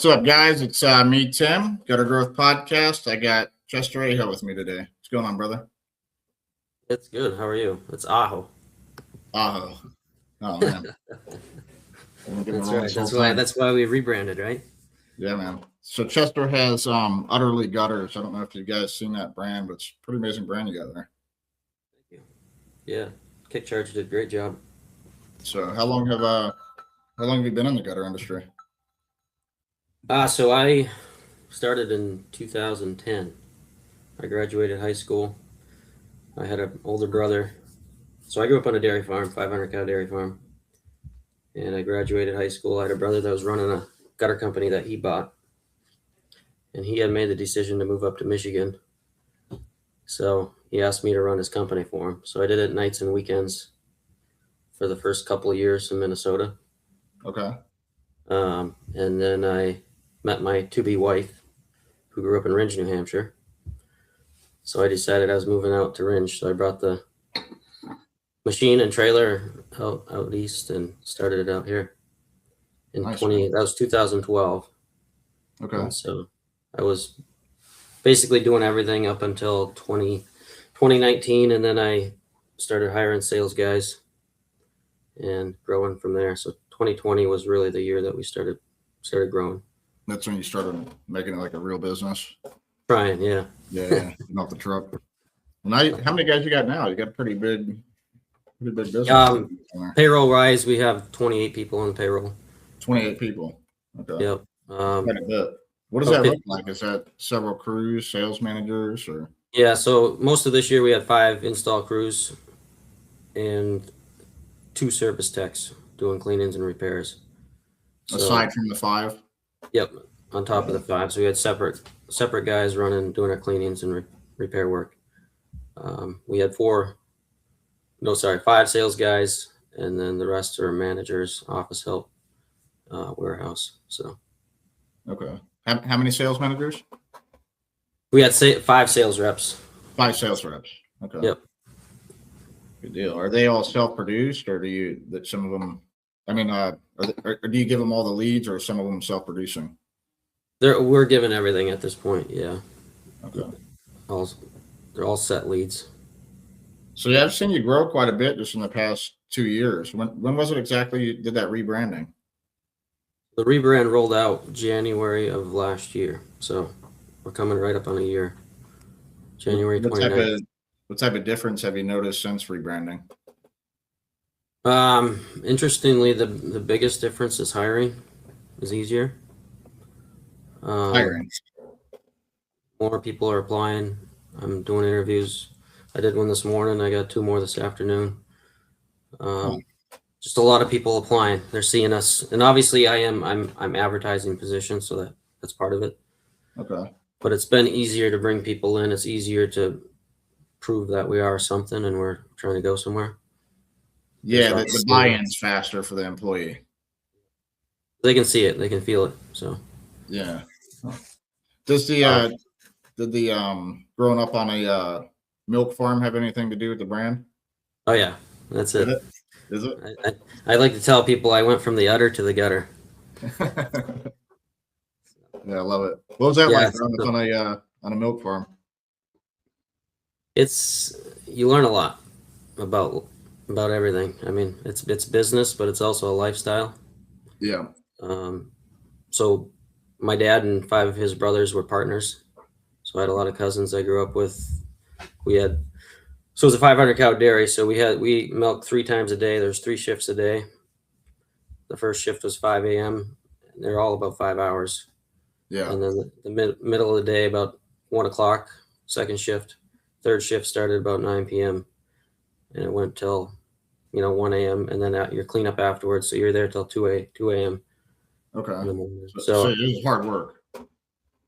What's up, guys? It's me, Tim, Gutter Growth Podcast. I got Chester Aho with me today. What's going on, brother? It's good. How are you? It's Aho. Aho. Oh, man. That's right. That's why we rebranded, right? Yeah, man. So Chester has Utterly Gutters. I don't know if you guys seen that brand, but it's a pretty amazing brand you got there. Thank you. Yeah, 𝐘𝐿𝐴 did a great job. So how long have you been in the gutter industry? So I started in 2010. I graduated high school. I had an older brother. So I grew up on a dairy farm, 500 cow dairy farm. And I graduated high school. I had a brother that was running a gutter company that he bought. And he had made the decision to move up to Michigan. So he asked me to run his company for him. So I did it nights and weekends for the first couple of years in Minnesota. Okay. And then I met my to-be wife, who grew up in Ringe, New Hampshire. So I decided I was moving out to Ringe. So I brought the machine and trailer out east and started it out here in Nice. That was 2012. Okay. And so I was basically doing everything up until 2019, and then I started hiring sales guys and growing from there. So 2020 was really the year that we started growing. That's when you started making it like a real business. Trying, yeah. Yeah, not the truck. Now, how many guys you got now? You got a pretty big business. Payroll wise, we have 28 people on payroll. 28 people. Okay. Yep. Quite a bit. What does that look like? Is that several crews, sales managers, or? Yeah, so most of this year we had 5 install crews and 2 service techs doing cleanings and repairs. Aside from the 5? Yep, on top of the 5. So we had separate guys doing our cleanings and repair work. We had 5 sales guys, and then the rest are managers, office help, warehouse. So. Okay. How many sales managers? We had 5 sales reps. 5 sales reps. Okay. Yep. Good deal. Are they all self-produced, or do some of them? I mean, or do you give them all the leads, or some of them self-producing? We're given everything at this point. Yeah. Okay. They're all set leads. So yeah, I've seen you grow quite a bit just in the past 2 years. When was it exactly you did that rebranding? The rebrand rolled out January of last year, so we're coming right up on a year. January 29th. What type of difference have you noticed since rebranding? Interestingly, the biggest difference is hiring is easier. Hiring. More people are applying. I'm doing interviews. I did one this morning. I got 2 more this afternoon. Just a lot of people applying. They're seeing us, and obviously I'm advertising positions, so that's part of it. Okay. But it's been easier to bring people in. It's easier to prove that we are something and we're trying to go somewhere. Yeah, the buy-in's faster for the employee. They can see it. They can feel it. So. Yeah. Does did the growing up on a milk farm have anything to do with the brand? Oh yeah, that's it. Is it? I like to tell people I went from the udder to the gutter. Yeah, I love it. What was that like growing up on a milk farm? You learn a lot about everything. I mean, it's business, but it's also a lifestyle. Yeah. So my dad and 5 of his brothers were partners. So I had a lot of cousins I grew up with. So it was a 500 cow dairy. So we milked 3 times a day. There's 3 shifts a day. The first shift was 5 a.m. and they're all about 5 hours. Yeah. And then the middle of the day, about 1 o'clock, second shift. Third shift started about 9 p.m. and it went till 1 a.m. and then your cleanup afterwards. So you're there till 2 a.m. Okay. So it is hard work.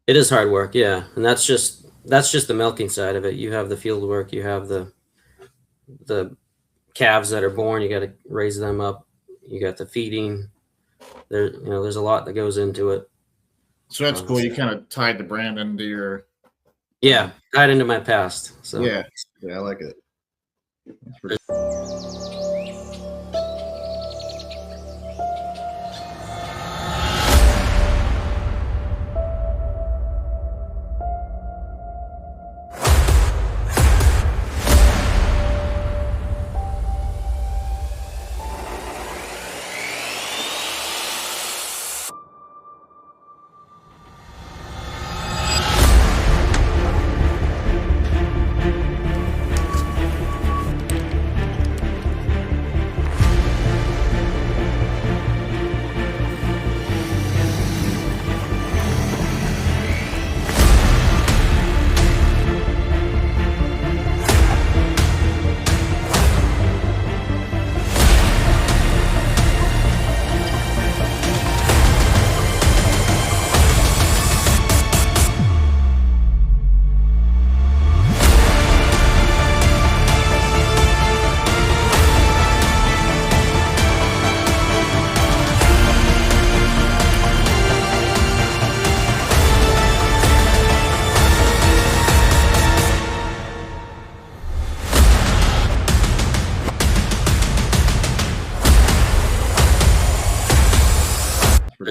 It is hard work, yeah. And that's just the milking side of it. You have the field work. You have the calves that are born. You got to raise them up. You got the feeding. There's a lot that goes into it. So that's cool. You kind of tied the brand into your. Yeah, tied into my past. So yeah, I like it. That's pretty.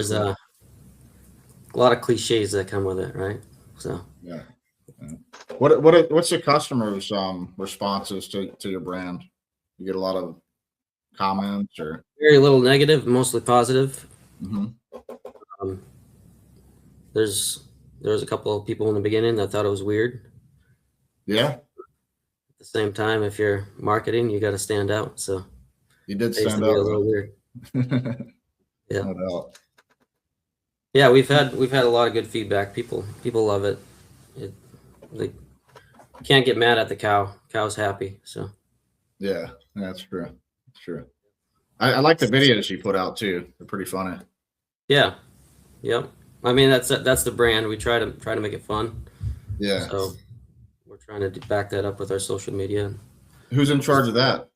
there's a lot of cliches that come with it, right? So Yeah. What's the customers' responses to your brand? You get a lot of comments or? very little negative, mostly positive. Hmm. Um, there's a couple of people in the beginning that thought it was weird. Yeah, At the same time, if you're marketing, you got to stand out. So you did it used to stand be a out. little weird. Yeah, No doubt. yeah. We've had a lot of good feedback. People love it. They can't get mad at the cow. Cow's happy. So Yeah, that's true. That's true. I like the videos you put out too. They're pretty funny. yeah, yep. I mean that's the brand. We try to make it fun. Yeah. So we're trying to back that up with our social media. Who's in charge of that?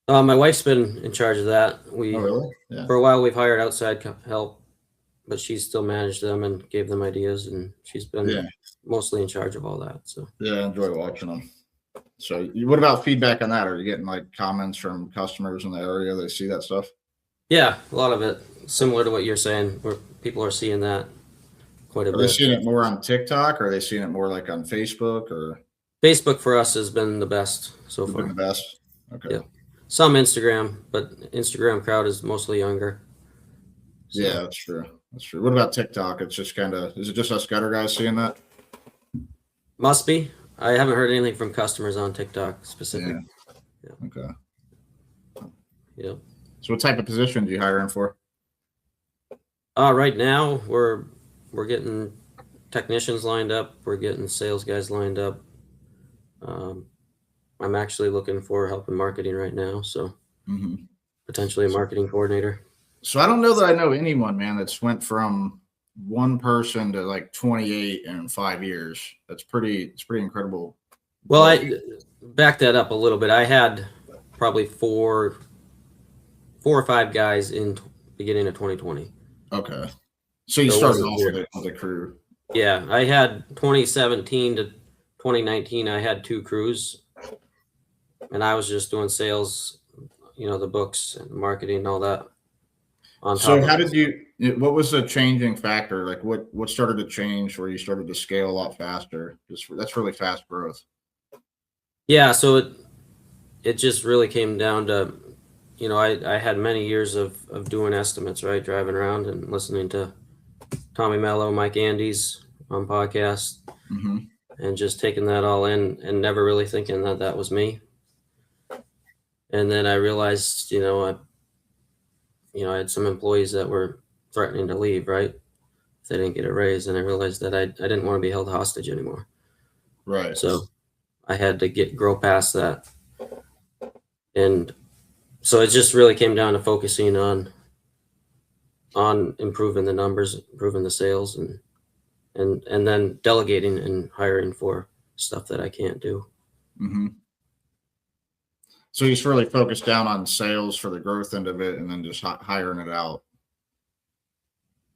My wife's been in charge of that. Oh, really? Yeah. For a while we've hired outside help, but she still managed them and gave them ideas, and she's been mostly in charge of all that. So Yeah, I enjoy watching them. So, what about feedback on that? Are you getting like comments from customers in the area that see that stuff? yeah, a lot of it similar to what you're saying, where people are seeing that quite a Are they bit. seeing it more on TikTok, or are they seeing it more like on Facebook, or Facebook for us has been the best so been far. the best? Okay. Yeah. Some Instagram, but Instagram crowd is mostly younger. So, Yeah, that's true. That's true. What about TikTok? It's just kind of, is it just us gutter guys seeing that? must be. I haven't heard anything from customers on TikTok specific. Yeah. Okay. Yep. So, what type of position do you hire in for? Right now we're getting technicians lined up. We're getting sales guys lined up. I'm actually looking for help in marketing right now, so potentially a marketing coordinator. So, I don't know that I know anyone, man, that's went from one person to like 28 in 5 years. It's pretty incredible. Well, I back that up a little bit. I had probably four or five guys in beginning of 2020. Okay. So you So it started wasn't off weird. with a crew. Yeah, I had 2017 to 2019. I had two crews, and I was just doing sales, the books and marketing and all that. On So top how of did what was the changing factor? Like what started to change where you started to scale a lot faster? That's really fast growth. Yeah, so it just really came down to, I had many years of doing estimates, right? Driving around and listening to Tommy Mello, Mike Andes on podcasts, and just taking that all in and never really thinking that was me. And then I realized, I had some employees that were threatening to leave, right? If they didn't get a raise, and I realized that I didn't want to be held hostage anymore. Right. So I had to grow past that. And so it just really came down to focusing on improving the numbers, improving the sales, and then delegating and hiring for stuff that I can't do. So you just really focused down on sales for the growth end of it, and then just hiring it out.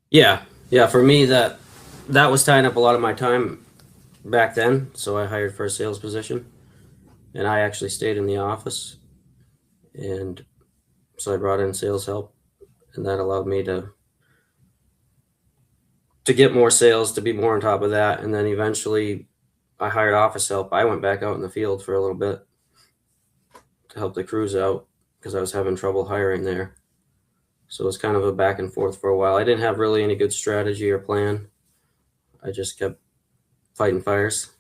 Yeah. For me, that was tying up a lot of my time back then. So I hired for a sales position, and I actually stayed in the office. And so I brought in sales help, and that allowed me to get more sales, to be more on top of that. And then eventually I hired office help. I went back out in the field for a little bit to help the crews out because I was having trouble hiring there. So it was kind of a back and forth for a while. I didn't have really any good strategy or plan. I just kept fighting fires.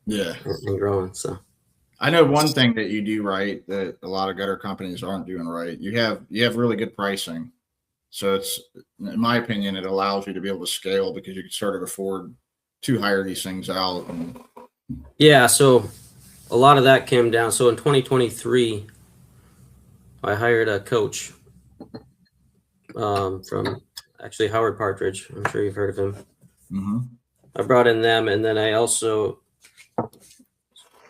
Yeah. And growing. So I know one thing that you do right that a lot of gutter companies aren't doing right. You have really good pricing. So it's, in my opinion, it allows you to be able to scale because you can sort of afford to hire these things out. Yeah, so a lot of that came down. So in 2023, I hired a coach from actually Howard Partridge. I'm sure you've heard of him. I brought in them, and then I also,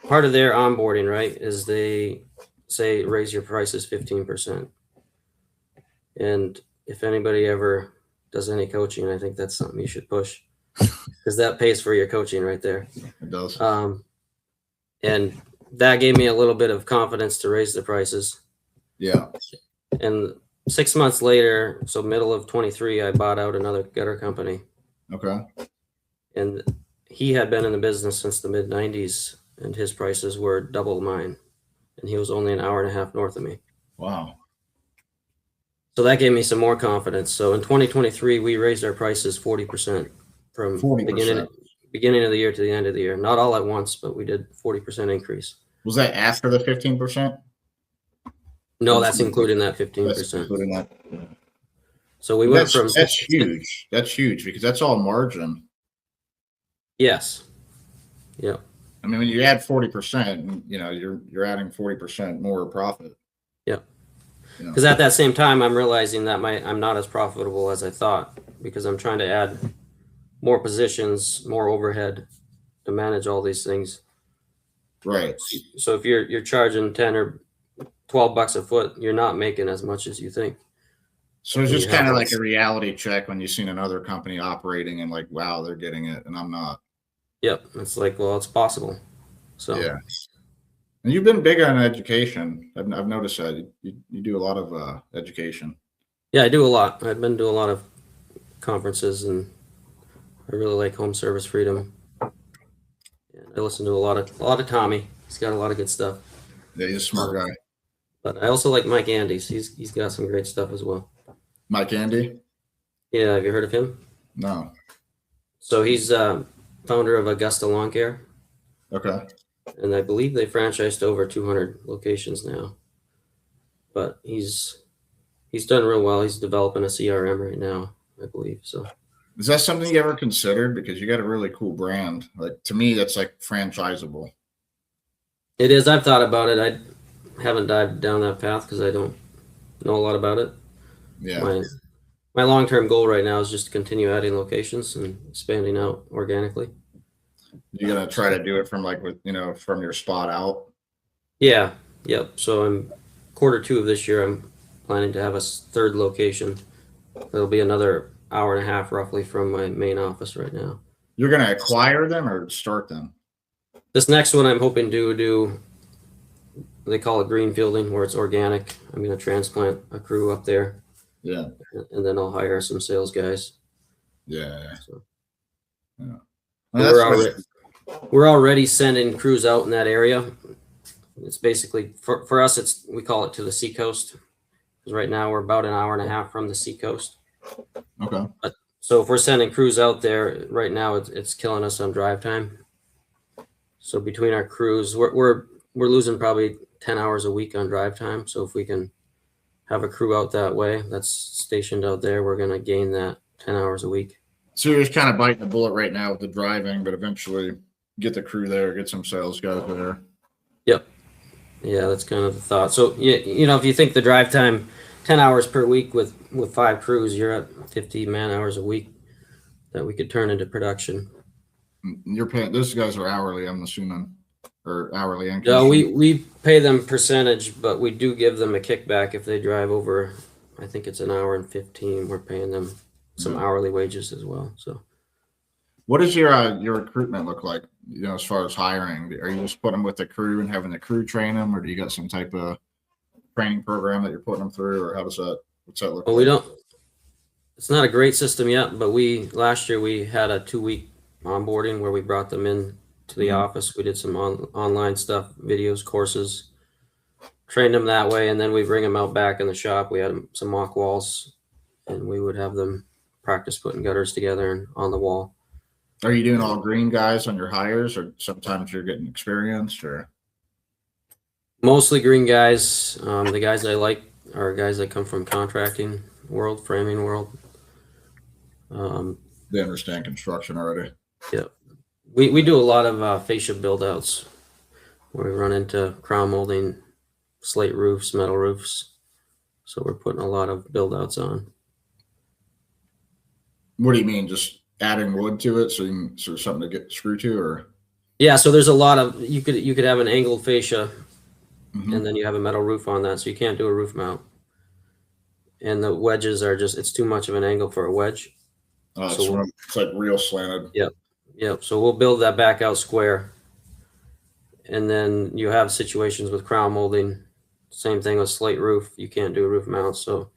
part of their onboarding, right, is they say raise your prices 15%. And if anybody ever does any coaching, I think that's something you should push because that pays for your coaching right there. It does. And that gave me a little bit of confidence to raise the prices. Yeah. And 6 months later, so middle of 23, I bought out another gutter company. Okay. And he had been in the business since the mid 90s, and his prices were double mine. And he was only an hour and a half north of me. Wow. So that gave me some more confidence. So in 2023, we raised our prices 40% from 40%. beginning of the year to the end of the year. Not all at once, but we did 40% increase. Was that after the 15%? No, that's including that 15%. That's including that. So we went from that's huge. That's huge because that's all margin. Yes. Yeah. I mean, when you add 40%, you know, you're adding 40% more profit. Yeah. Because at that same time, I'm realizing that I'm not as profitable as I thought because I'm trying to add more positions, more overhead to manage all these things. Right. So if you're charging 10 or 12 bucks a foot, you're not making as much as you think. So it's just kind of like a reality check when you've seen another company operating and like, wow, they're getting it and I'm not. Yep. It's like, well, it's possible. So yeah. And you've been big on education. I've noticed that you do a lot of education. Yeah, I do a lot. I've been to a lot of conferences, and I really like Home Service Freedom. And I listen to a lot of Tommy. He's got a lot of good stuff. Yeah, he's a smart guy. But I also like Mike Andes. He's got some great stuff as well. Mike Andy? Yeah, have you heard of him? No. So he's founder of Augusta Lawn Care. Okay. And I believe they franchised over 200 locations now. But he's done real well. He's developing a CRM right now, I believe. So is that something you ever considered? Because you got a really cool brand. Like to me, that's like franchisable. It is. I've thought about it. I haven't dived down that path because I don't know a lot about it. Yeah. My long-term goal right now is just to continue adding locations and expanding out organically. You're gonna try to do it from like from your spot out. Yeah. Yep. So I'm Q2 of this year. I'm planning to have a third location. It'll be another hour and a half roughly from my main office right now. You're gonna acquire them or start them? This next one I'm hoping to do. They call it greenfielding, where it's organic. I'm going to transplant a crew up there. Yeah. And then I'll hire some sales guys. Yeah. So, yeah. We're already sending crews out in that area. It's basically for us. We call it to the seacoast because right now we're about an hour and a half from the seacoast. Okay. So if we're sending crews out there right now, it's killing us on drive time. So between our crews, we're losing probably 10 hours a week on drive time. So if we can have a crew out that way that's stationed out there, we're going to gain that 10 hours a week. So you're just kind of biting the bullet right now with the driving, but eventually get the crew there, get some sales guys there. Yep. Yeah, that's kind of the thought. So, if you think the drive time, 10 hours per week with 5 crews, you're at 50 man hours a week that we could turn into production. You're paying, those guys are hourly, I'm assuming, or hourly income? No, we pay them percentage, but we do give them a kickback if they drive over, I think it's an hour and 15. We're paying them some hourly wages as well. So what does your recruitment look like, as far as hiring? Are you just putting them with the crew and having the crew train them, or do you got some type of training program that you're putting them through, or what's that look like? It's not a great system yet, but last year we had a 2-week onboarding where we brought them in to the office. We did some online stuff, videos, courses, trained them that way. And then we bring them out back in the shop. We had some mock walls and we would have them practice putting gutters together and on the wall. Are you doing all green guys on your hires, or sometimes you're getting experienced, or? Mostly green guys. The guys I like are guys that come from contracting world, framing world. They understand construction already. Yeah. We do a lot of fascia build outs where we run into crown molding, slate roofs, metal roofs. So we're putting a lot of build outs on. What do you mean? Just adding wood to it so there's something to get screwed to, or? Yeah, so there's a lot of, you could have an angled fascia and then you have a metal roof on that. So you can't do a roof mount. And the wedges are it's too much of an angle for a wedge. It's like real slanted. Yep. So we'll build that back out square. And then you have situations with crown molding. Same thing with slate roof. You can't do a roof mount. So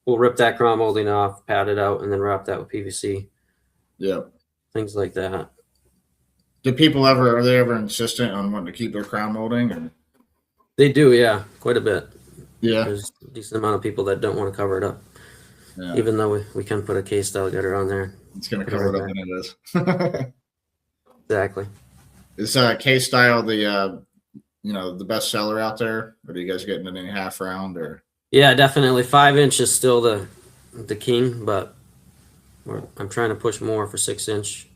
we'll rip that crown molding off, pat it out, and then wrap that with PVC. Yeah. Things like that. Are they ever insistent on wanting to keep their crown molding? Or? They do, yeah, quite a bit. Yeah. There's a decent amount of people that don't want to cover it up. Yeah. Even though we can put a K-style gutter on there. It's going to cover it up anyways. Exactly. Is K-style the the best seller out there? Or do you guys get into any half round or? Yeah, definitely. 5-inch is still the king, but I'm trying to push more for 6-inch.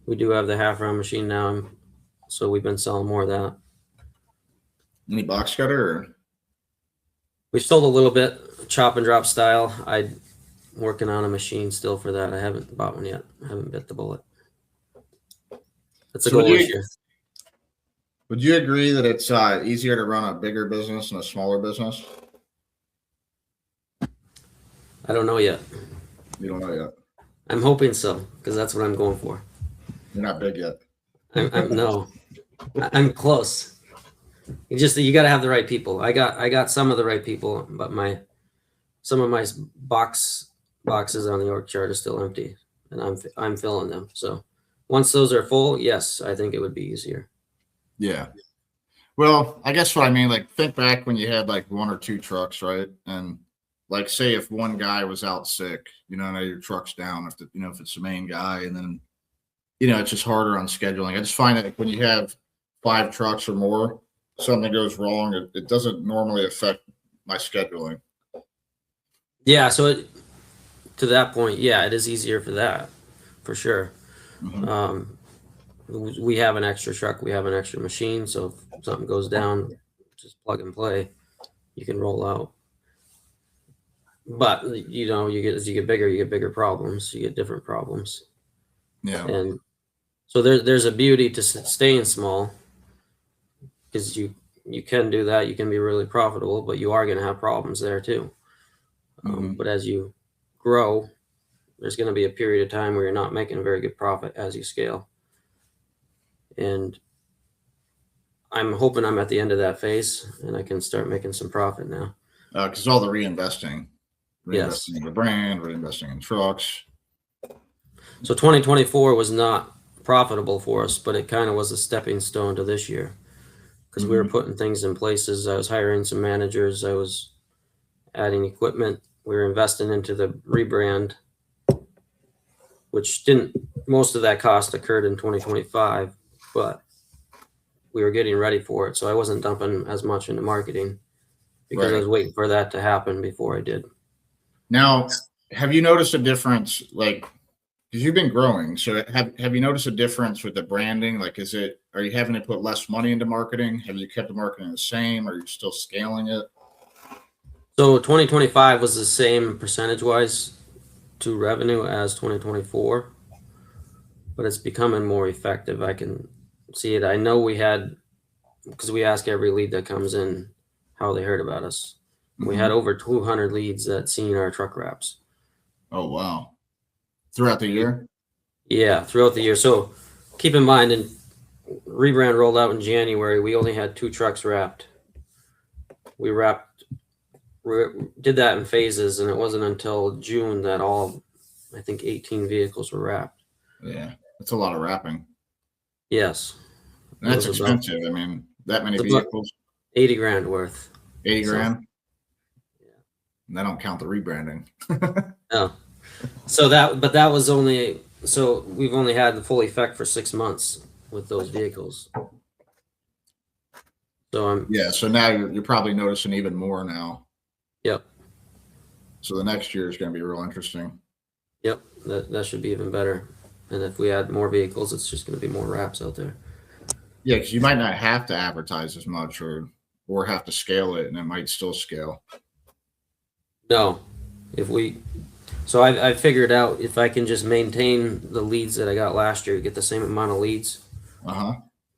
We do have the half round machine now, so we've been selling more of that. Any box cutter? Or? We've sold a little bit, chop and drop style. I'm working on a machine still for that. I haven't bought one yet. I haven't bit the bullet. That's a goal this year. Would you agree that it's easier to run a bigger business than a smaller business? I don't know yet. You don't know yet? I'm hoping so, because that's what I'm going for. You're not big yet. No, I'm close. You got to have the right people. I got some of the right people, but some of my boxes on the org chart are still empty, and I'm filling them. So once those are full, yes, I think it would be easier. Yeah. Well, I guess what I mean, like, think back when you had like 1 or 2 trucks, right? And like, say if one guy was out sick, now your truck's down if it's the main guy, and then it's just harder on scheduling. I just find that when you have 5 trucks or more, something goes wrong, it doesn't normally affect my scheduling. Yeah, so to that point, yeah, it is easier for that, for sure. Mm-hmm. We have an extra truck, we have an extra machine, so if something goes down, just plug and play, you can roll out. But as you get bigger, you get bigger problems, you get different problems. Yeah. And so there's a beauty to staying small, because you can do that, you can be really profitable, but you are going to have problems there too. Mm-hmm. But as you grow, there's going to be a period of time where you're not making a very good profit as you scale. And I'm hoping I'm at the end of that phase and I can start making some profit now. Because all the reinvesting yes. in the brand, reinvesting in trucks. So 2024 was not profitable for us, but it kind of was a stepping stone to this year, because mm-hmm. we were putting things in places. I was hiring some managers. I was adding equipment. We were investing into the rebrand, which most of that cost occurred in 2025, but we were getting ready for it. So I wasn't dumping as much into marketing because I was waiting for that to happen before I did. Now, have you noticed a difference, like, because you've been growing, so have you noticed a difference with the branding? Like, are you having to put less money into marketing? Have you kept the marketing the same? Are you still scaling it? So 2025 was the same percentage-wise to revenue as 2024, but it's becoming more effective. I can see it. I know because we ask every lead that comes in how they heard about us. Mm-hmm. We had over 200 leads that seen our truck wraps. Oh, wow. Throughout the year? Yeah, throughout the year. So keep in mind, in Rebrand rolled out in January, we only had 2 trucks wrapped. We did that in phases, and it wasn't until June that I think 18 vehicles were wrapped. Yeah, that's a lot of wrapping. Yes. And that's expensive. I mean, that many vehicles. $80,000 worth. 80 grand? Yeah. And I don't count the rebranding. No. So we've only had the full effect for 6 months with those vehicles. So so now you're probably noticing even more now. Yep. So the next year is going to be real interesting. Yep, that should be even better. And if we add more vehicles, it's just going to be more wraps out there. Yeah, because you might not have to advertise as much or have to scale it, and it might still scale. No, so I figured out if I can just maintain the leads that I got last year, get the same amount of leads,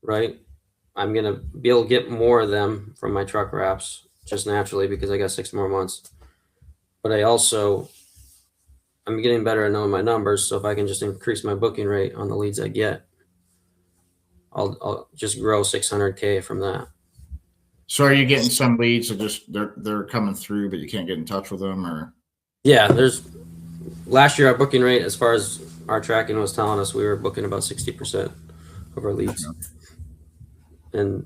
right? I'm going to be able to get more of them from my truck wraps just naturally because I got 6 more months. But I'm getting better at knowing my numbers. So if I can just increase my booking rate on the leads I get, I'll just grow $600K from that. So are you getting some leads that they're coming through, but you can't get in touch with them, or? Yeah, last year our booking rate, as far as our tracking was telling us, we were booking about 60% of our leads, and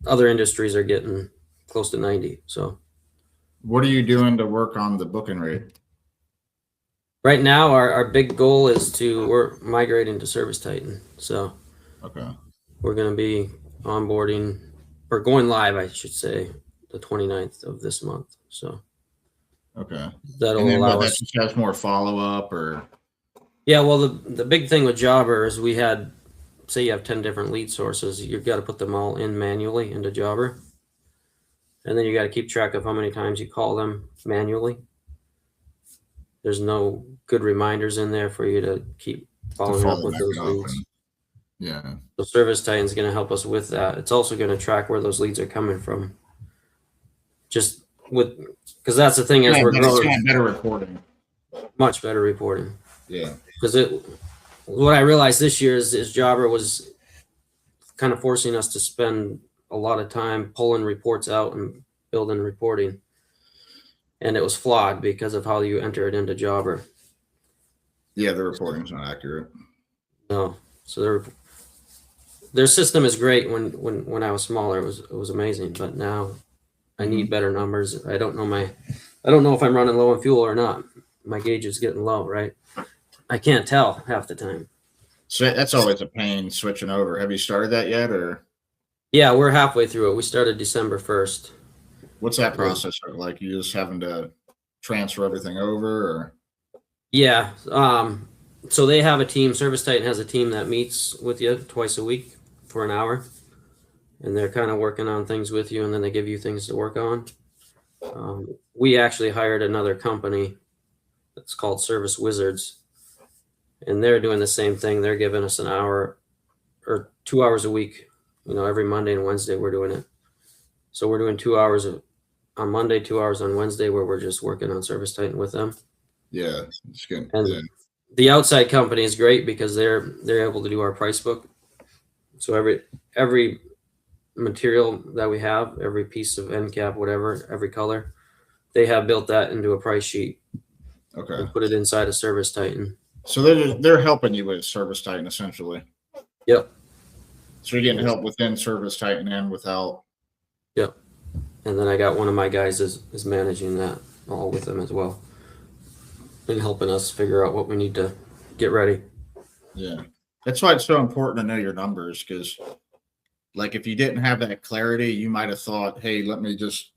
other industries are getting close to 90. So What are you doing to work on the booking rate? right now our big goal is we're migrating to Service Titan. So Okay. we're going to be onboarding, or going live, I should say, the 29th of this month. So Okay. that'll And then allow that us. just has more follow-up, or? Yeah, well, the big thing with Jobber is we had, say you have 10 different lead sources, you've got to put them all in manually into Jobber. And then you got to keep track of how many times you call them manually. There's no good reminders in there for you to keep following up with those leads. Yeah. So Service Titan is going to help us with that. It's also going to track where those leads are coming from. Just because that's the thing, as we're growing, better reporting. much better reporting. Yeah. Because what I realized this year is Jobber was kind of forcing us to spend a lot of time pulling reports out and building reporting. And it was flawed because of how you enter it into Jobber. Yeah, the reporting's not accurate. No. So their system is great. When I was smaller, it was amazing. But now I need better numbers. I don't know if I'm running low on fuel or not. My gauge is getting low, right? I can't tell half the time. So that's always a pain switching over. Have you started that yet, or? Yeah, we're halfway through it. We started December 1st. What's that process look like? You just having to transfer everything over, or? Yeah. So they have a team. Service Titan has a team that meets with you twice a week for an hour, and they're kind of working on things with you, and then they give you things to work on. We actually hired another company that's called Service Wizards, and they're doing the same thing. They're giving us an hour or 2 hours a week. Every Monday and Wednesday we're doing it. So we're doing 2 hours on Monday, 2 hours on Wednesday, where we're just working on Service Titan with them. Yeah, it's good. And the outside company is great because they're able to do our price book. So every material that we have, every piece of end cap, whatever, every color, they have built that into a price sheet. Okay. And put it inside a Service Titan. So they're helping you with Service Titan essentially. Yep. So you're getting help within Service Titan and without. Yep. And then I got one of my guys is managing that all with them as well, and helping us figure out what we need to get ready. Yeah. That's why it's so important to know your numbers, because like if you didn't have that clarity, you might have thought, hey, let me just,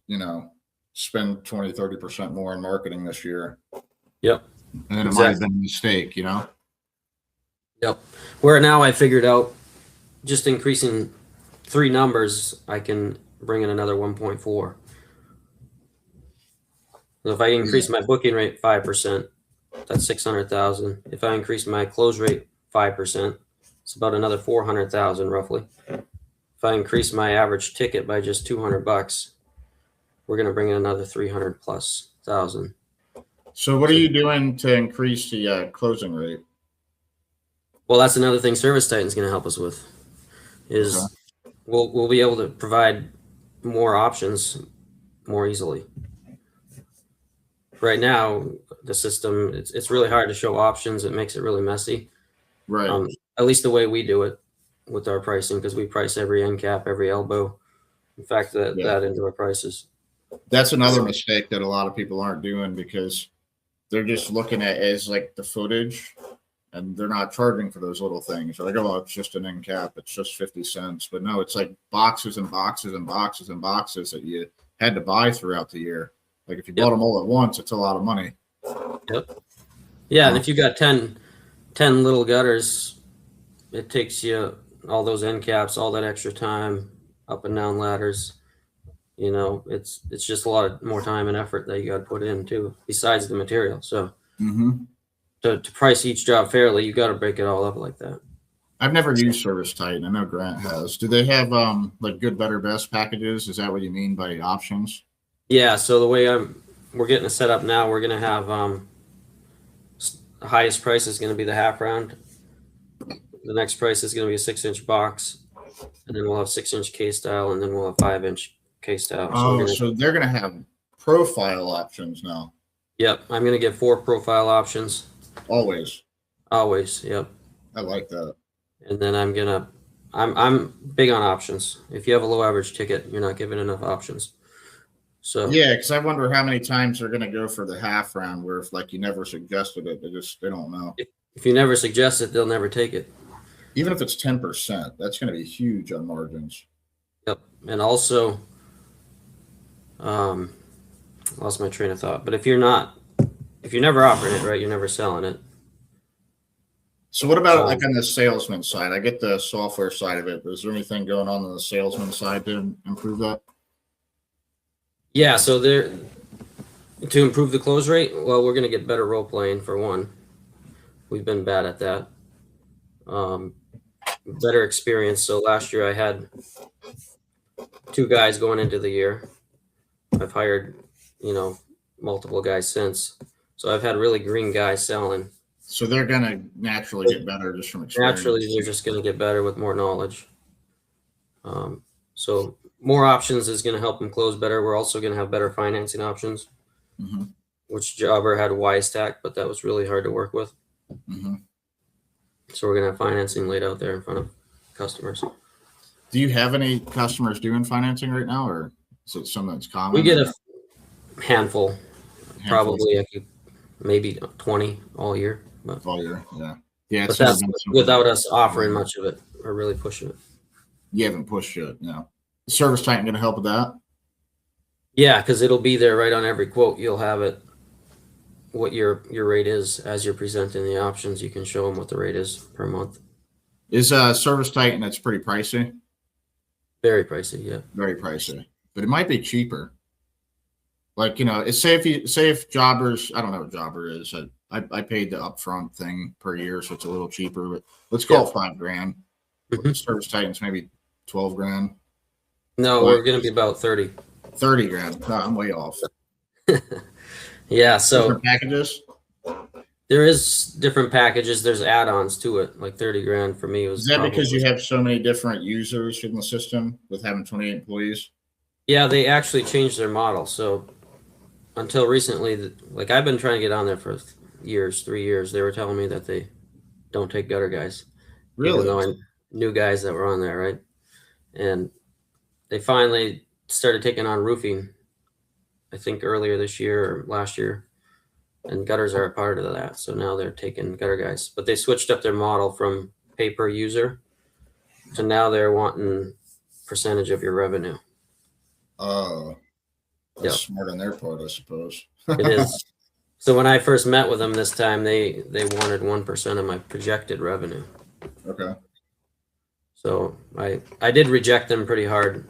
spend 20-30% more in marketing this year. Yep. And then it might have been a mistake, Yep. Where now I figured out just increasing 3 numbers, I can bring in another 1.4. So if I increase my booking rate 5%, that's 600,000. If I increase my close rate 5%, it's about another 400,000 roughly. If I increase my average ticket by just $200, we're going to bring in another 300,000+. So what are you doing to increase the closing rate? Well, that's another thing Service Titan's going to help us with. Is we'll be able to provide more options more easily. Right now, the system, it's really hard to show options. It makes it really messy. Right. At least the way we do it with our pricing, because we price every end cap, every elbow. In fact, that into our prices. That's another mistake that a lot of people aren't doing, because they're just looking at it as like the footage, and they're not charging for those little things. They're like, oh, it's just an end cap. It's just 50 cents. But no, it's like boxes and boxes and boxes and boxes that you had to buy throughout the year. Like if you bought them all at once, it's a lot of money. Yep. Yeah, and if you got 10 little gutters, it takes you all those end caps, all that extra time, up and down ladders. It's just a lot more time and effort that you got to put in too, besides the material. So to price each job fairly, you got to break it all up like that. I've never used Service Titan. I know Grant has. Do they have like good, better, best packages? Is that what you mean by options? Yeah. So the way we're getting it set up now, we're going to have the highest price is going to be the half round. The next price is going to be a 6-inch box, and then we'll have 6-inch K style, and then we'll have 5-inch K style. So they're going to have profile options now. Yep, I'm gonna get 4 profile options. Always. Always, yep. I like that. And then I'm big on options. If you have a low average ticket, you're not given enough options. So Yeah, because I wonder how many times they're going to go for the half round where if like you never suggested it, they don't know. if you never suggest it, they'll never take it. Even if it's 10%, that's going to be huge on margins. Yep, and also, lost my train of thought. But if you're never offering it, right, you're never selling it. So what about like on the salesman side? I get the software side of it, but is there anything going on the salesman side to improve that? Yeah, so to improve the close rate, well, we're going to get better role playing for one. We've been bad at that. Better experience. So last year I had 2 guys going into the year. I've hired, multiple guys since. So I've had really green guys selling. So they're going to naturally get better just from experience. Naturally, they're just going to get better with more knowledge. So more options is going to help them close better. We're also going to have better financing options, which Jobber had WiseTac, but that was really hard to work with. So we're going to have financing laid out there in front of customers. Do you have any customers doing financing right now, or is it something that's common? We get a handful. Probably maybe 20 all year. But, all year, yeah. Yeah, but that's without us offering much of it or really pushing it. You haven't pushed it, no. ServiceTitan going to help with that? Yeah, because it'll be there right on every quote. You'll have it, what your rate is as you're presenting the options. You can show them what the rate is per month. Is ServiceTitan, that's pretty pricey? Very pricey, yeah. Very pricey, but it might be cheaper. Like, say if Jobbers, I don't know what Jobber is. I paid the upfront thing per year, so it's a little cheaper, but let's call it $5,000. ServiceTitan's maybe 12 grand. No, we're going to be about 30. 30 grand. No, I'm way off. Yeah. So different packages. There is different packages. There's add-ons to it. Like 30 grand for me was. Is that because you have so many different users in the system with having 28 employees? Yeah, they actually changed their model. So until recently, like I've been trying to get on there for 3 years. They were telling me that they don't take gutter guys. Really? Even though I knew guys that were on there, right? And they finally started taking on roofing, I think earlier this year or last year. And gutters are a part of that. So now they're taking gutter guys. But they switched up their model from pay per user to now they're wanting percentage of your revenue. Oh, that's smart on their part, I suppose. It is. So when I first met with them this time, they wanted 1% of my projected revenue. Okay. So I did reject them pretty hard,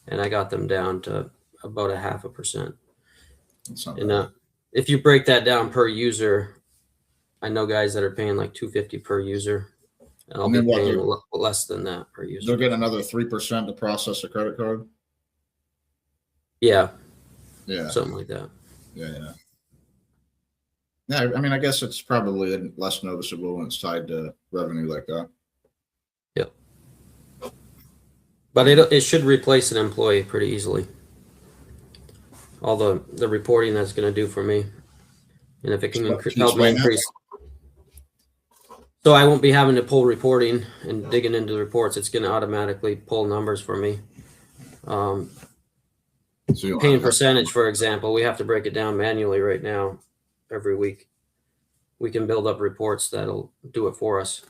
and I got them down to about 0.5%. That's not and bad. If you break that down per user, I know guys that are paying like $250 per user, and I'll be paying less than that per user. They'll get another 3% to process a credit card. Yeah, something like that. Yeah. I mean, I guess it's probably less noticeable when it's tied to revenue like that. Yep. But it should replace an employee pretty easily. All the reporting that's going to do for me, and if it can help me increase. So I won't be having to pull reporting and digging into the reports. It's going to automatically pull numbers for me. Paying percentage, for example, we have to break it down manually right now. Every week, we can build up reports that'll do it for us.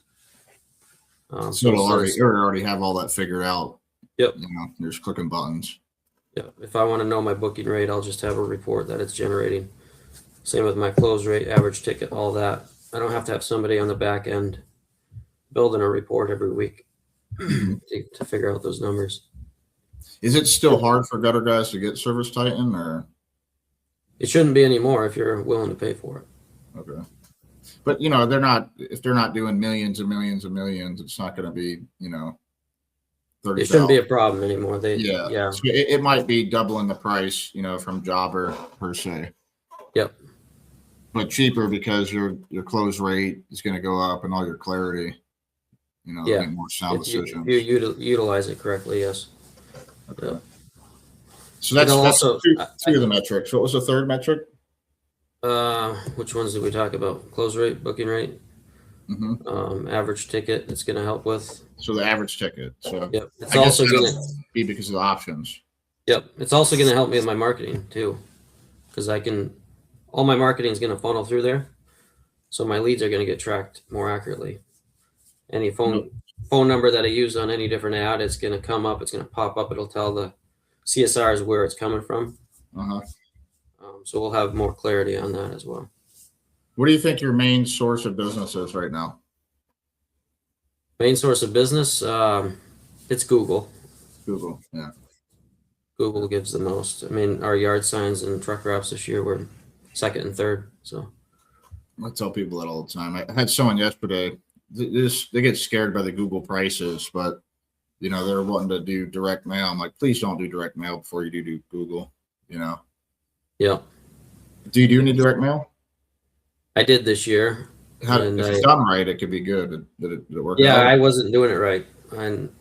So it'll already have all that figured out. Yep. You're just clicking buttons. Yeah. If I want to know my booking rate, I'll just have a report that it's generating. Same with my close rate, average ticket, all that. I don't have to have somebody on the back end building a report every week to figure out those numbers. Is it still hard for gutter guys to get ServiceTitan, or? It shouldn't be anymore if you're willing to pay for it. Okay. But they're not, if they're not doing millions and millions and millions, it's not going to be, 30,000. It shouldn't be a problem anymore. Yeah. So it might be doubling the price, from Jobber per se. Yep. But cheaper because your close rate is going to go up and all your clarity, make more sound decisions. If you utilize it correctly, yes. Okay. So that's two of the metrics. What was the third metric? Which ones did we talk about? Close rate, booking rate, average ticket. It's going to help with. So the average ticket. So Yep. It's I guess also going that'll to. be because of the options. Yep. It's also going to help me with my marketing too, because all my marketing is going to funnel through there, so my leads are going to get tracked more accurately. Any phone number that I use on any different ad, it's going to come up. It's going to pop up. It'll tell the CSRs where it's coming from. So we'll have more clarity on that as well. What do you think your main source of business is right now? Main source of business, it's Google. Google, yeah. Google gives the most. I mean, our yard signs and truck wraps this year were second and third. So I tell people that all the time. I had someone yesterday. They get scared by the Google prices, but they're wanting to do direct mail. I'm like, please don't do direct mail before you do Google. Yeah. Do you do any direct mail? I did this year. If it's done right, it could be good. Did it work? Yeah, out? I wasn't doing it right, and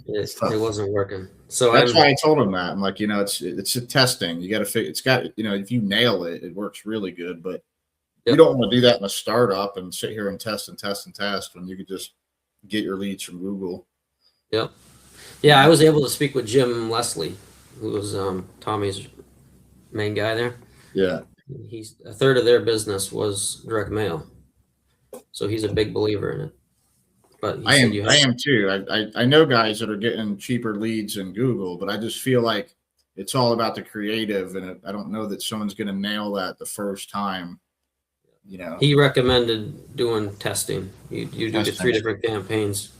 it wasn't working. So that's why I told him that. I'm like, it's a testing. You got to figure. It's got if you nail it, it works really good. But you don't want to do that in a startup and sit here and test when you could just get your leads from Google. Yep. Yeah, I was able to speak with Jim Leslie, who was Tommy's main guy there. Yeah. He's a third of their business was direct mail, so he's a big believer in it. But I am too. I know guys that are getting cheaper leads in Google, but I just feel like it's all about the creative, and I don't know that someone's going to nail that the first time. He recommended doing testing. You do 3 different campaigns,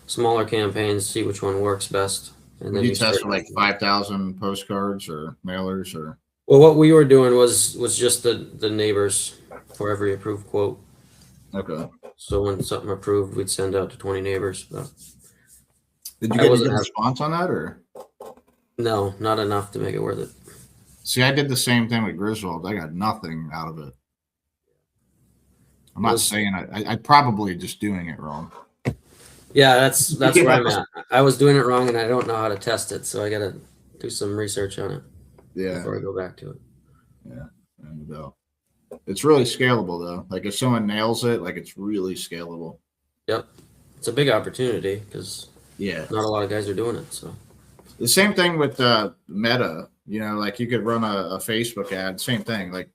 smaller campaigns, see which one works best, and then you test for like 5,000 postcards or mailers or. Well, what we were doing was just the neighbors for every approved quote. Okay. So when something approved, we'd send out to 20 neighbors. But did you get a response on that, or? No, not enough to make it worth it. See, I did the same thing with Griswold. I got nothing out of it. I'm not saying I probably just doing it wrong. Yeah, that's where I'm at. I was doing it wrong, and I don't know how to test it, so I got to do some research on it. Yeah. Before I go back to it. Yeah. And it's really scalable though. Like if someone nails it, like it's really scalable. Yep. It's a big opportunity because not a lot of guys are doing it. So the same thing with Meta, like you could run a Facebook ad, same thing. Like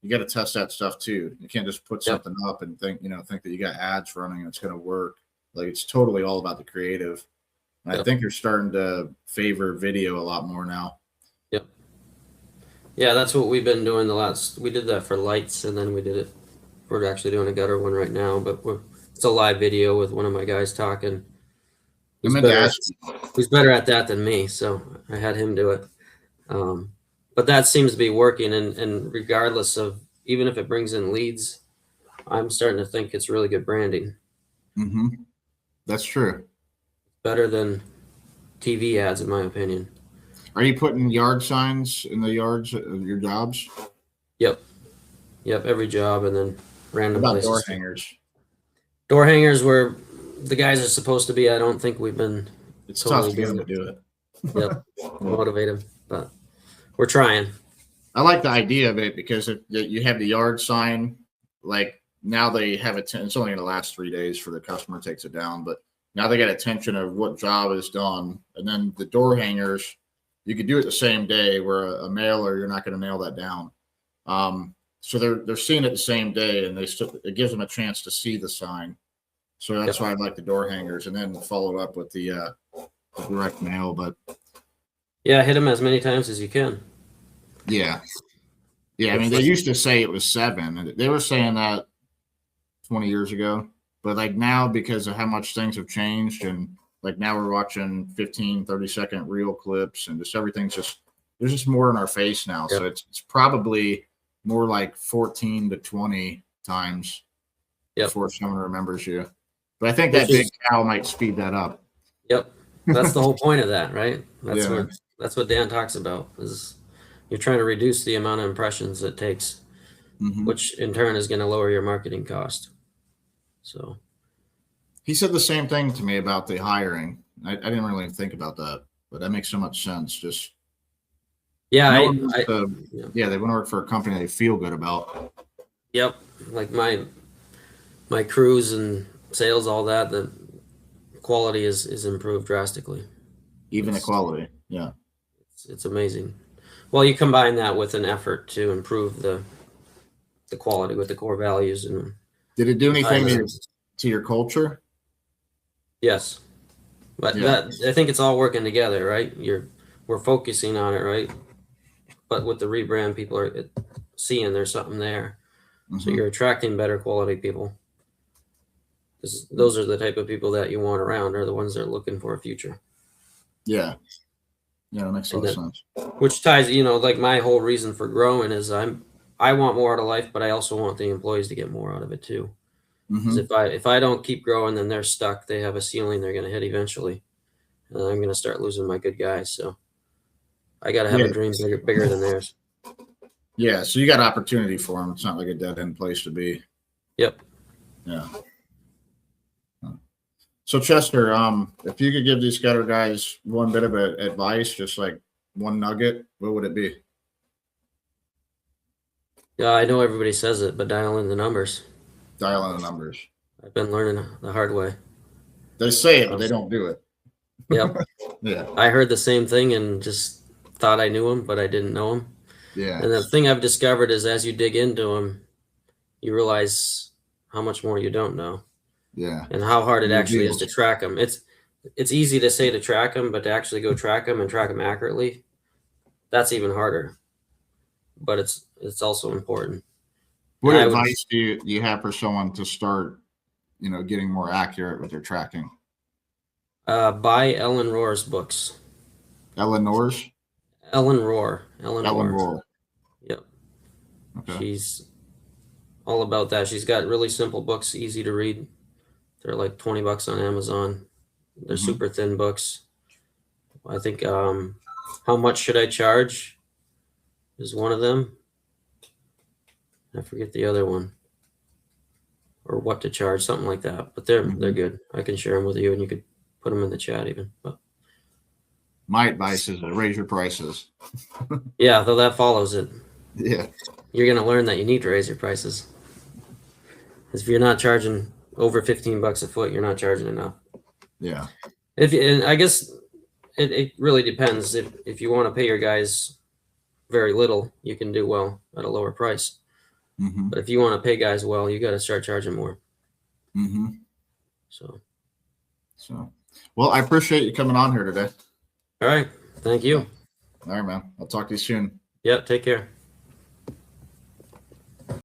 you got to test that stuff too. You can't just put something up and think that you got ads running and it's going to work. Like it's totally all about the creative. And I think you're starting to favor video a lot more now. Yep. Yeah, that's what we've been doing we did that for lights, and then we're actually doing a gutter one right now, but it's a live video with one of my guys talking. Who's better at that than me, so I had him do it. But that seems to be working, and regardless of, even if it brings in leads, I'm starting to think it's really good branding. Mm-hmm. That's true. Better than TV ads, in my opinion. Are you putting yard signs in the yards of your jobs? Yep, every job, and then random places. Door hangers? Door hangers where the guys are supposed to be. I don't think we've been. It's tough to get them to do it. Yep, motivate them, but we're trying. I like the idea of it because if you have the yard sign, like now they have it's only going to last 3 days for the customer takes it down, but now they got attention of what job is done, and then the door hangers. You could do it the same day, where a mailer, you're not going to nail that down. So they're seeing it the same day, and it gives them a chance to see the sign. So that's why I like the door hangers, and then follow up with the direct mail. But hit them as many times as you can. Yeah. I mean, they used to say it was 7, and they were saying that 20 years ago. But like now, because of how much things have changed, and like now we're watching 15, 30-second reel clips, and just everything's there's just more in our face now. So it's probably more like 14 to 20 times before someone remembers you. But I think that big cow might speed that up. Yep. That's the whole point of that, right? That's what Dan talks about, is you're trying to reduce the amount of impressions it takes, which in turn is going to lower your marketing cost. So he said the same thing to me about the hiring. I didn't really think about that, but that makes so much sense. Just Yeah, No one wants I to, yeah. yeah, they want to work for a company they feel good about. Yep. Like my crews and sales, all that, the quality is improved drastically. Even the It's, quality. Yeah. it's amazing. Well, you combine that with an effort to improve the quality with the core values and Did it do anything time. to your culture? Yes, but Yeah. that I think it's all working together, right? We're focusing on it, right? But with the rebrand, people are seeing there's something there, so Mm-hmm. you're attracting better quality people. Those are the type of people that you want around, are the ones that are looking for a future. Yeah. Yeah, that makes a lot of sense. Which ties, like my whole reason for growing is I want more out of life, but I also want the employees to get more out of it too. Because Mm-hmm. if I don't keep growing, then they're stuck. They have a ceiling they're going to hit eventually, and I'm going to start losing my good guys. So I got to have Yeah. a dream bigger than theirs. Yeah. So you got opportunity for them. It's not like a dead end place to be. Yep. Yeah. So Chester, if you could give these gutter guys one bit of advice, just like one nugget, what would it be? Yeah, I know everybody says it, but dial in the numbers. Dial in the numbers. I've been learning the hard way. They say it, but they don't do it. Yep. Yeah. I heard the same thing and just thought I knew them, but I didn't know them. Yeah. And the thing I've discovered is as you dig into them, you realize how much more you don't know. Yeah. And how hard it actually is Reveals. to track them. It's easy to say to track them, but to actually go track them and track them accurately, that's even harder. But it's also important. What And advice do you have for someone to start, getting more accurate with their tracking? buy Ellen Rohr's books. Eleanor's? Ellen Rohr. Ellen Rohr. Rohr. Yep. Okay. She's all about that. She's got really simple books, easy to read. They're like $20 on Amazon. They're Mhm. super thin books. I think How Much Should I Charge is one of them. I forget the other one. Or What to Charge, something like that. But they're good. I can share them with you, and you could put them in the chat even. But My advice is to raise your prices. yeah, though that follows it. Yeah. You're going to learn that you need to raise your prices. If you're not charging over $15 a foot, you're not charging enough. Yeah. And I guess it really depends. If you want to pay your guys very little, you can do well at a lower price. Mm-hmm. But if you want to pay guys well, you got to start charging more. Mm-hmm. So, well, I appreciate you coming on here today. all right. Thank you. All right, man. I'll talk to you soon. Yep. Take care.